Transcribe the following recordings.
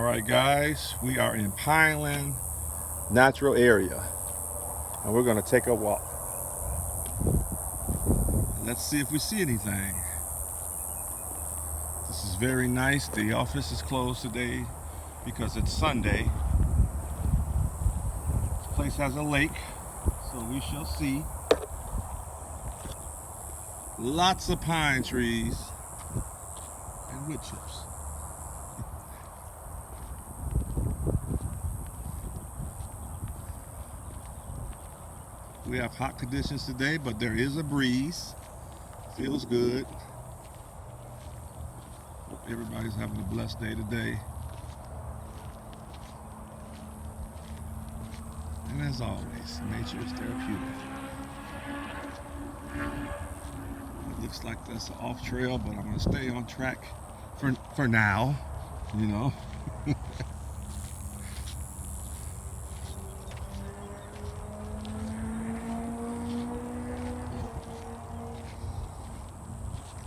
Alright guys, we are in Pineland natural area and we're going to take a walk. Let's see if we see anything. This is very nice. The office is closed today because it's Sunday. This place has a lake, so we shall see. Lots of pine trees and wood chips. We have hot conditions today, but there is a breeze. Feels good. Hope everybody's having a blessed day today. And as always, nature is therapeutic. It looks like that's an off trail, but I'm going to stay on track for now, you know.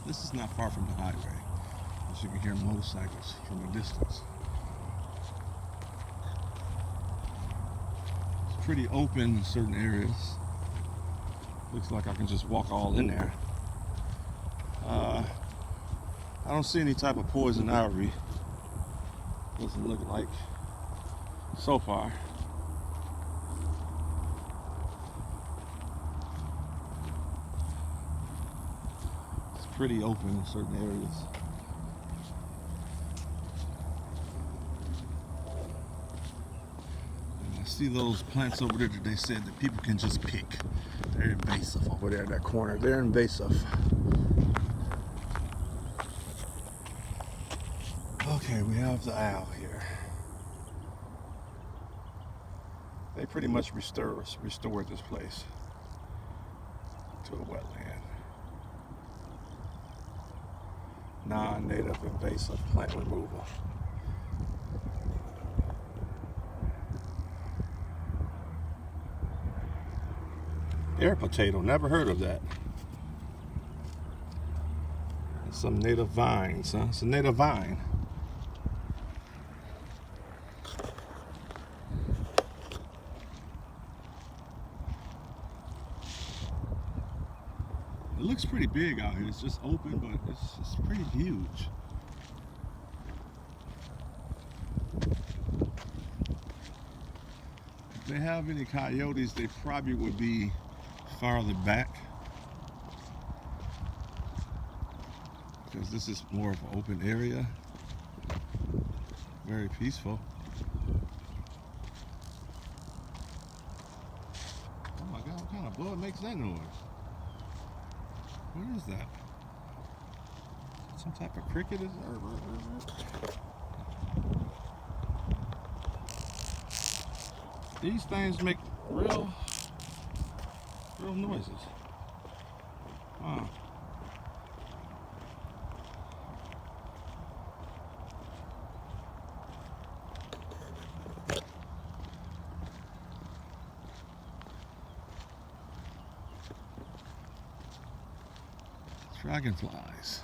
This is not far from the highway, as you can hear motorcycles from a distance. It's pretty open in certain areas. Looks like I can just walk all in there. I don't see any type of poison ivy. Doesn't look like so far. Pretty open in certain areas. And I see those plants over there that they said that people can just pick. They're invasive over there in that corner. They're invasive. Okay, we have the owl here. They pretty much restored this place to a wetland. Non-native invasive plant removal. Air potato, never heard of that. And some native vines, huh? It's a native vine. It looks pretty big out here. It's just open, but it's pretty huge. If they have any coyotes, they probably would be farther back, because this is more of an open area. Very peaceful. Oh my God, what kind of bug makes that noise? What is that? Some type of cricket? These things make real noises. Wow. Dragonflies.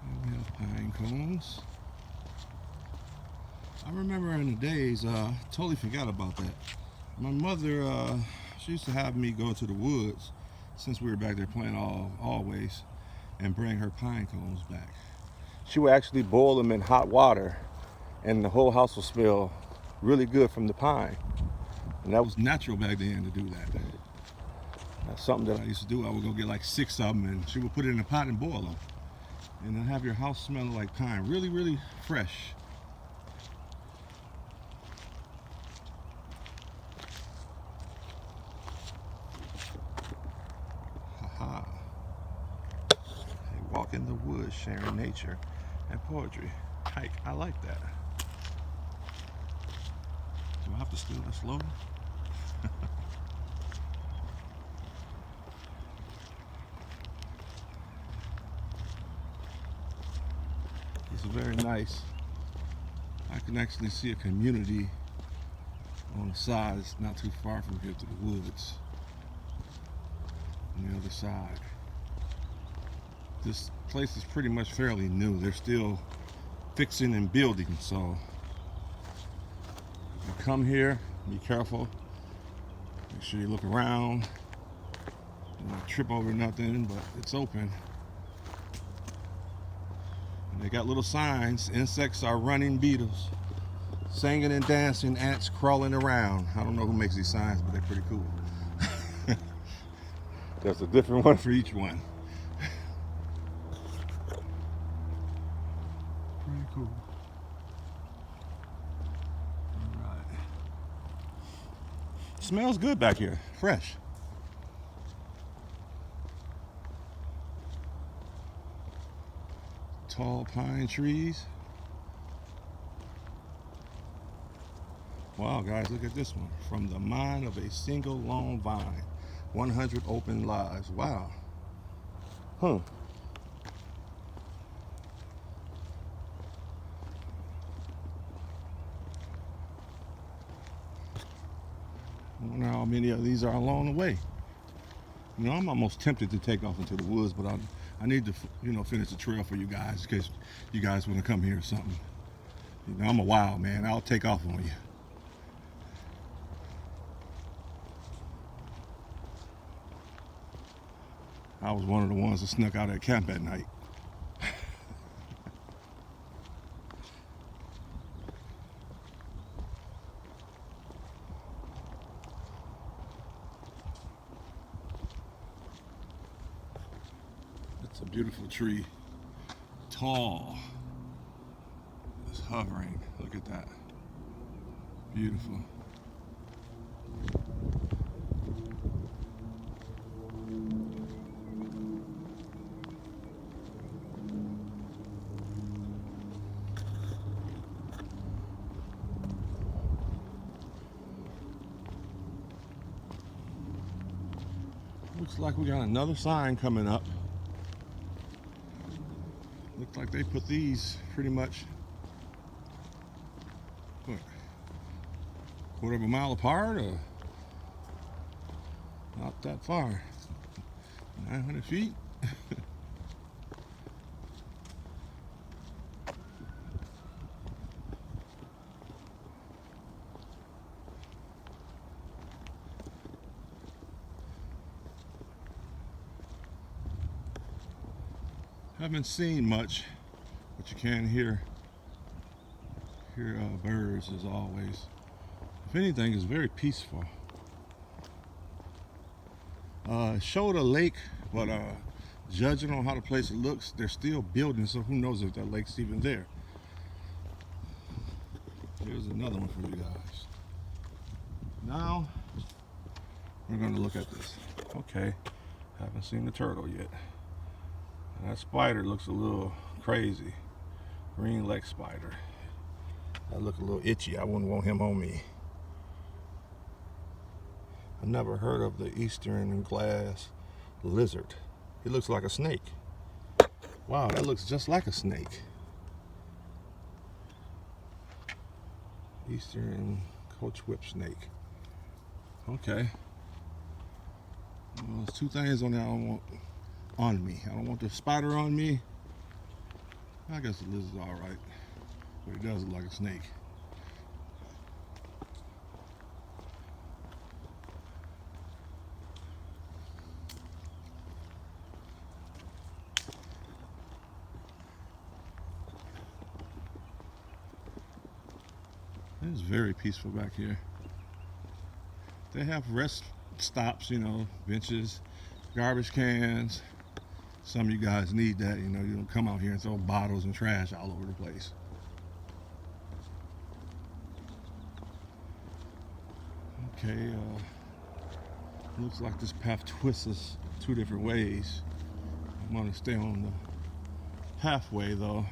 And we have pine cones. I remember in the days, totally forgot about that. My mother, she used to have me go to the woods, since we were back there playing always, and bring her pine cones back. She would actually boil them in hot water, and the whole house will smell really good from the pine. And that was natural back then to do that. That's something that I used to do. I would go get like 6 of them, and she would put it in a pot and boil them. And then have your house smelling like pine. Really, really fresh. Haha. They walk in the woods, sharing nature and poetry. Hike, I like that. Do I have to steal this slow? It's very nice. I can actually see a community on the side. It's not too far from here to the woods. on the other side. This place is pretty much fairly new. They're still fixing and building, so you come here, be careful. Make sure you look around. Don't want to trip over nothing, but it's open. And they got little signs. Insects are running, beetles singing and dancing, ants crawling around. I don't know who makes these signs, but they're pretty cool. There's a different one for each one. Pretty cool. All right. Smells good back here, fresh. Tall pine trees. Wow, guys, look at this one. From the mind of a single long vine, 100 open lives. Wow. Huh. I wonder how many of these are along the way. You know, I'm almost tempted to take off into the woods, but I need to, you know, finish the trail for you guys in case you guys want to come here or something. You know, I'm a wild man. I'll take off on you. I was one of the ones that snuck out at camp at night. It's a beautiful tree. Tall. It's hovering. Look at that. Beautiful. Looks like we got another sign coming up. Looks like they put these pretty much, what, quarter of a mile apart, or not that far, 900 feet. Haven't seen much, but you can hear birds as always. If anything, it's very peaceful. It showed a lake, but judging on how the place looks, they're still building, so who knows if that lake's even there. Here's another one for you guys. Now we're going to look at this. Okay, haven't seen the turtle yet. That spider looks a little crazy. Green leg spider. That look a little itchy. I wouldn't want him on me. I've never heard of the eastern glass lizard. He looks like a snake. Wow, that looks just like a snake. Eastern coach whip snake. Okay. Well, there's two things on there I don't want on me. I don't want the spider on me. I guess the lizard's alright, but it does look like a snake. It's very peaceful back here. They have rest stops, you know, benches, garbage cans. Some of you guys need that, you know, you don't come out here and throw bottles and trash all over the place. Okay, looks like this path twists us two different ways. I'm gonna stay on the pathway though.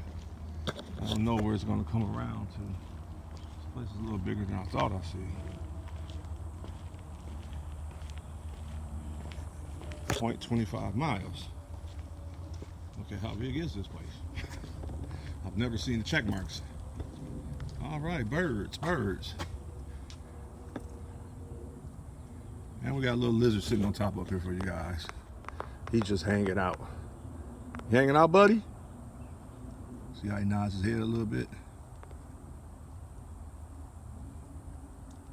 I don't know where it's gonna come around to. This place is a little bigger than I thought I see. 0.25 miles. Okay, how big is this place? I've never seen the check marks. All right, birds. And we got a little lizard sitting on top up here for you guys. He's just hanging out. You hanging out, buddy? See how he nods his head a little bit?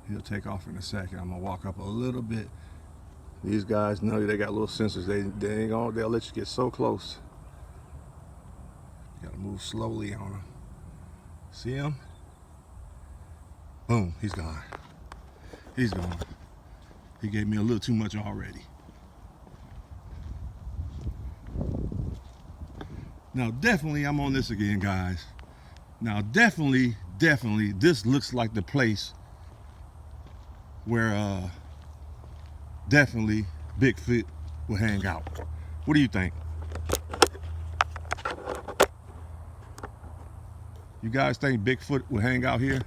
He'll take off in a second. I'm gonna walk up a little bit. These guys know they got little sensors. They ain't gonna, they'll let you get so close. You gotta move slowly on them. See him? Boom, he's gone. He's gone. He gave me a little too much already. Now definitely I'm on this again, guys. Now definitely, this looks like the place where definitely Bigfoot will hang out. What do you think? You guys think Bigfoot will hang out here?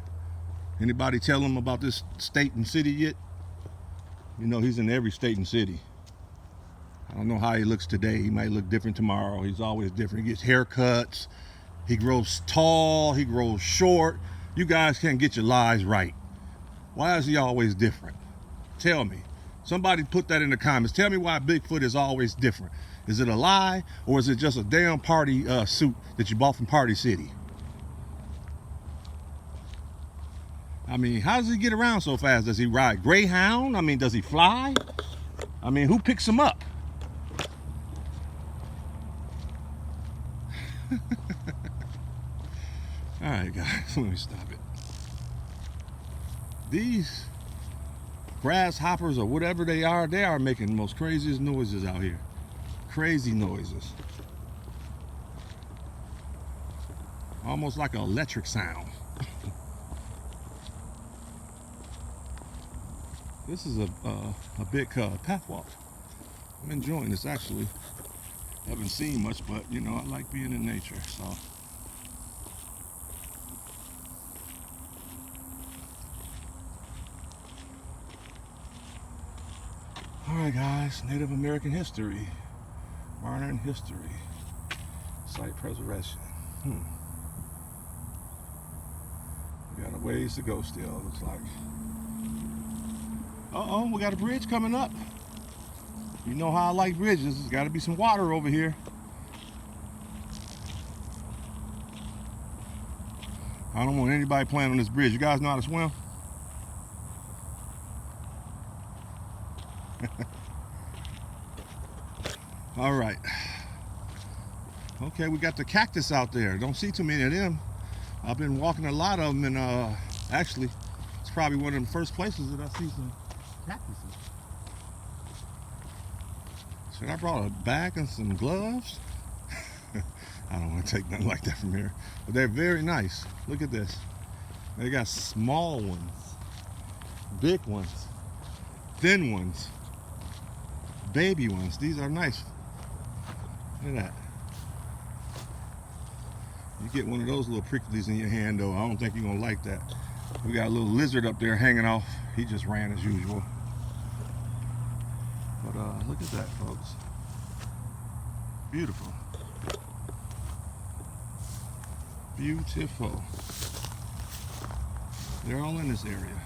Anybody tell him about this state and city yet? You know, he's in every state and city. I don't know how he looks today. He might look different tomorrow. He's always different. He gets haircuts. He grows tall. He grows short. You guys can't get your lives right. Why is he always different? Tell me. Somebody put that in the comments. Tell me why Bigfoot is always different. Is it a lie, or is it just a damn party suit that you bought from Party City? I mean, how does he get around so fast? Does he ride Greyhound? I mean, does he fly? I mean, who picks him up? All right, guys, let me stop it. These grasshoppers or whatever they are making the most craziest noises out here. Crazy noises. Almost like an electric sound. This is a big path walk. I'm enjoying this actually. Haven't seen much, but you know, I like being in nature, so. All right, guys, Native American history, modern history, site preservation. We got a ways to go still, looks like. Uh-oh, we got a bridge coming up. You know how I like bridges. There's got to be some water over here. I don't want anybody playing on this bridge. You guys know how to swim? All right. Okay, we got the cactus out there. Don't see too many of them. I've been walking a lot of them, and actually, it's probably one of the first places that I see some cactuses. Should I brought a bag and some gloves? I don't want to take nothing like that from here. But they're very nice. Look at this. They got small ones, big ones, thin ones, baby ones. These are nice. Look at that. You get one of those little pricklies in your hand though, I don't think you're gonna like that. We got a little lizard up there hanging off. He just ran as usual. But look at that, folks. Beautiful. Beautiful. They're all in this area.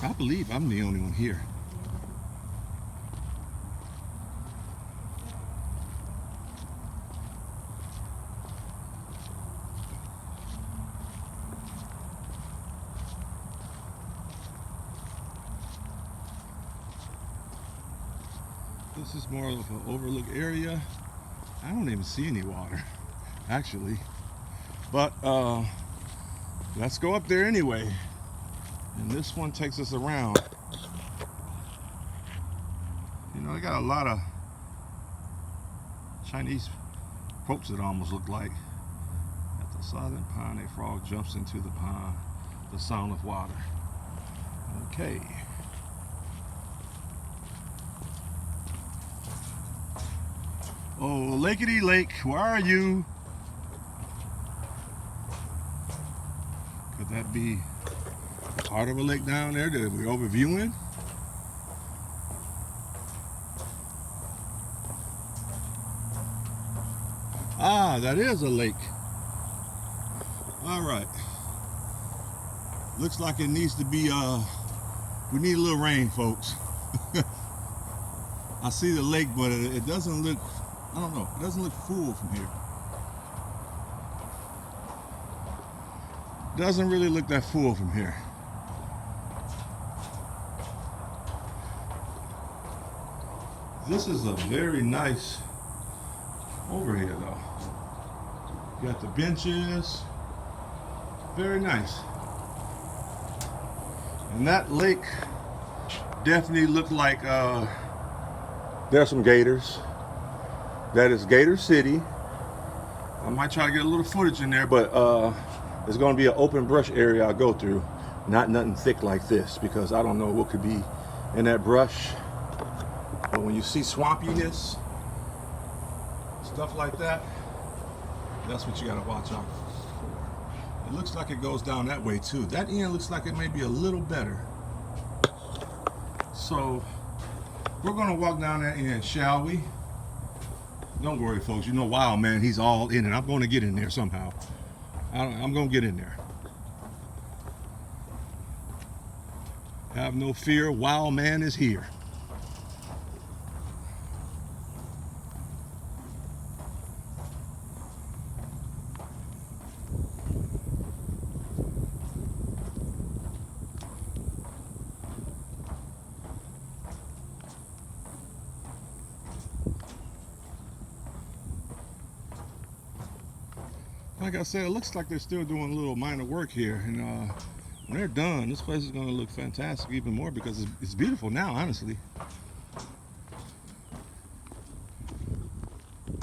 I believe I'm the only one here. This is more of an overlook area. I don't even see any water, actually. But let's go up there anyway. And this one takes us around. You know, they got a lot of Chinese quotes that almost look like. At the southern pond, a frog jumps into the pond, the sound of water. Okay. Oh, Lakety Lake, where are you? Could that be part of a lake down there that we're overviewing? Ah, that is a lake. All right. Looks like it needs to be We need a little rain, folks. I see the lake, but it doesn't look, I don't know, it doesn't look full from here. Doesn't really look that full from here. This is a very nice over here though. You got the benches, very nice. And that lake definitely looked like there's some gators. That is Gator City. I might try to get a little footage in there, but it's going to be an open brush area I'll go through. Not nothing thick like this, because I don't know what could be in that brush. But when you see swampiness, stuff like that, that's what you got to watch out for. It looks like it goes down that way too. That end looks like it may be a little better. So we're going to walk down that end, shall we? Don't worry, folks. You know, Wild Man, he's all in it. I'm going to get in there somehow. I'm going to get in there. Have no fear. Wild Man is here. Like I said, it looks like they're still doing a little minor work here, and when they're done, this place is going to look fantastic even more, because it's beautiful now, honestly.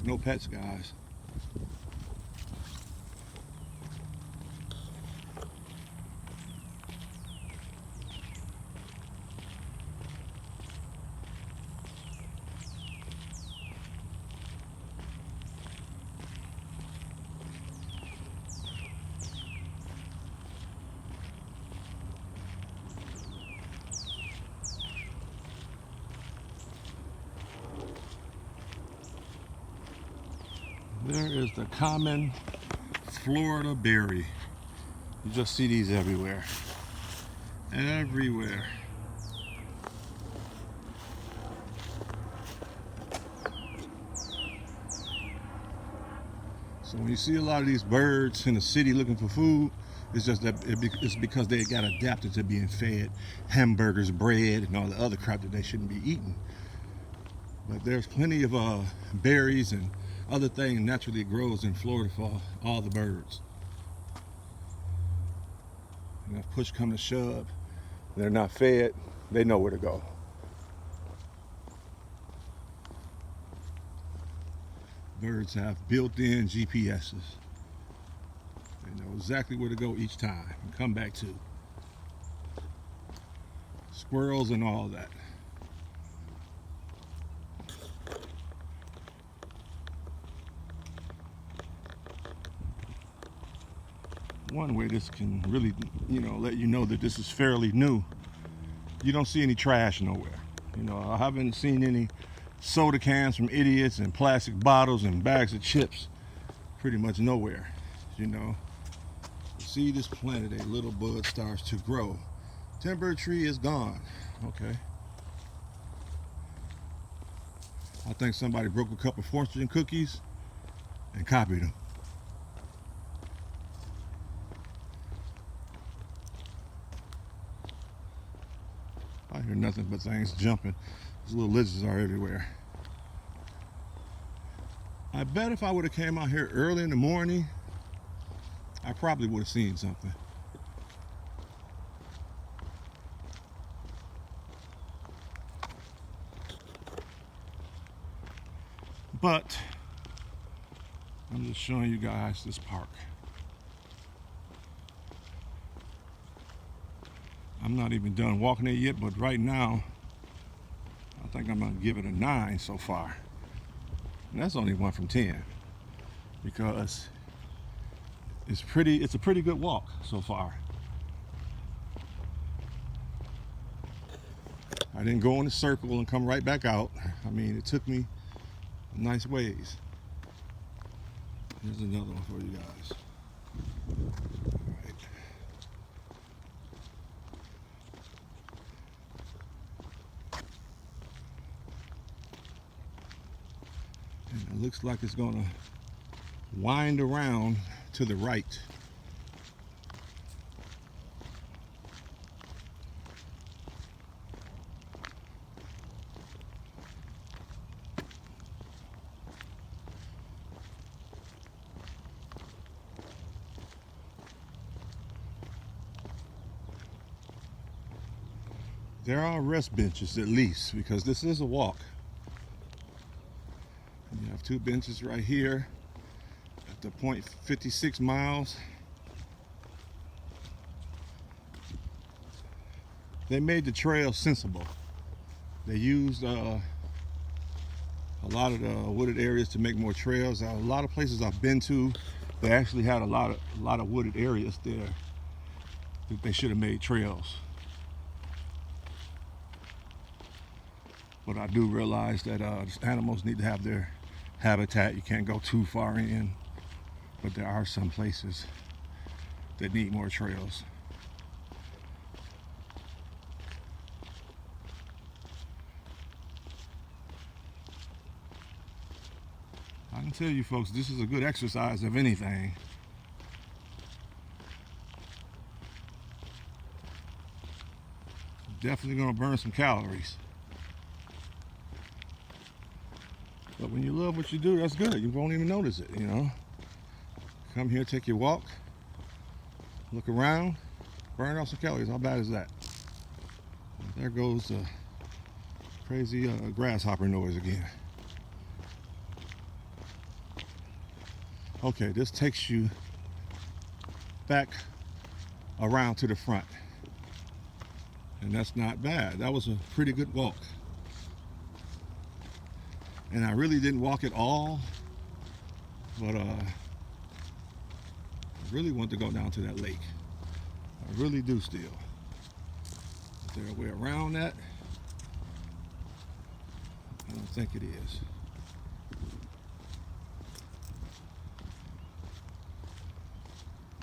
No pets, guys. There is the common Florida berry. You just see these everywhere. Everywhere. So when you see a lot of these birds in the city looking for food, it's just that it's because they got adapted to being fed hamburgers, bread, and all the other crap that they shouldn't be eating. But there's plenty of berries and other thing naturally grows in Florida for all the birds. And if push come to shove, they're not fed, they know where to go. Birds have built-in GPSs. They know exactly where to go each time and come back to. Squirrels and all that. One way this can really, let you know that this is fairly new. You don't see any trash nowhere. I haven't seen any soda cans from idiots and plastic bottles and bags of chips pretty much nowhere. See this planet, a little bud starts to grow. Timber tree is gone. Okay. I think somebody broke a couple fortune cookies and copied them. I hear nothing but things jumping. These little lizards are everywhere. I bet if I would have came out here early in the morning, I probably would have seen something. But I'm just showing you guys this park. I'm not even done walking it yet, but right now, I think I'm gonna give it a 9 so far. And that's only 1 from 10, because it's a pretty good walk so far. I didn't go in a circle and come right back out. I mean, it took me a nice ways. Here's another one for you guys. All right. It looks like it's gonna wind around to the right. There are rest benches at least, because this is a walk. You have 2 benches right here at the point 56 miles. They made the trail sensible. They used a lot of the wooded areas to make more trails. A lot of places I've been to, they actually had a lot of wooded areas there that they should have made trails. But I do realize that animals need to have their habitat. You can't go too far in, but there are some places that need more trails. I can tell you folks, this is a good exercise of anything. Definitely gonna burn some calories. But when you love what you do, that's good. You won't even notice it, you know. Come here, take your walk, look around, burn off some calories. How bad is that? There goes the crazy grasshopper noise again. Okay, this takes you back around to the front. And that's not bad. That was a pretty good walk. And I really didn't walk at all, but I really want to go down to that lake. I really do still. Is there a way around that? I don't think it is.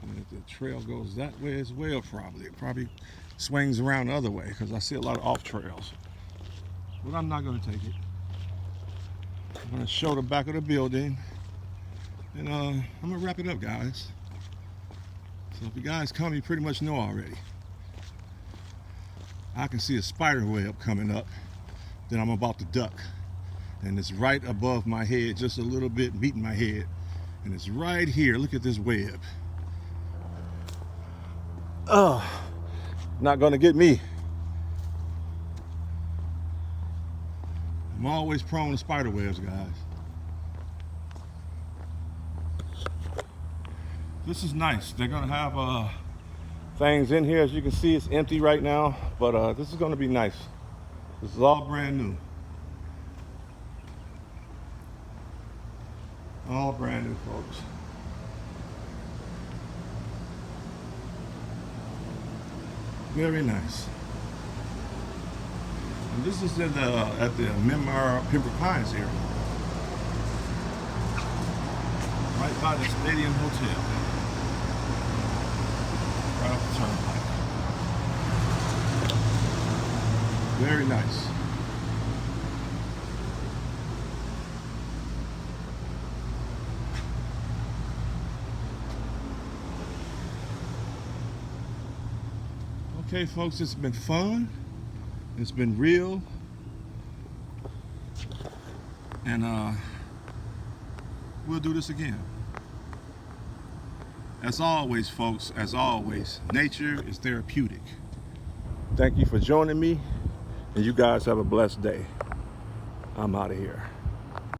And if the trail goes that way as well, probably. It probably swings around the other way, because I see a lot of off trails. But I'm not going to take it. I'm going to show the back of the building, and I'm going to wrap it up, guys. So if you guys come, you pretty much know already. I can see a spider web coming up that I'm about to duck, and it's right above my head, just a little bit, meeting my head, and it's right here. Look at this web. Oh, not going to get me. I'm always prone to spider webs, guys. This is nice. They're gonna have things in here. As you can see, it's empty right now, but this is gonna be nice. This is all brand new. All brand new, folks. Very nice. And this is at the Pembroke Pines area, right by the Stadium Hotel, right off the turnpike. Very nice. Okay, folks, it's been fun. It's been real, and we'll do this again. As always, folks, as always, nature is therapeutic. Thank you for joining me, and you guys have a blessed day. I'm out of here.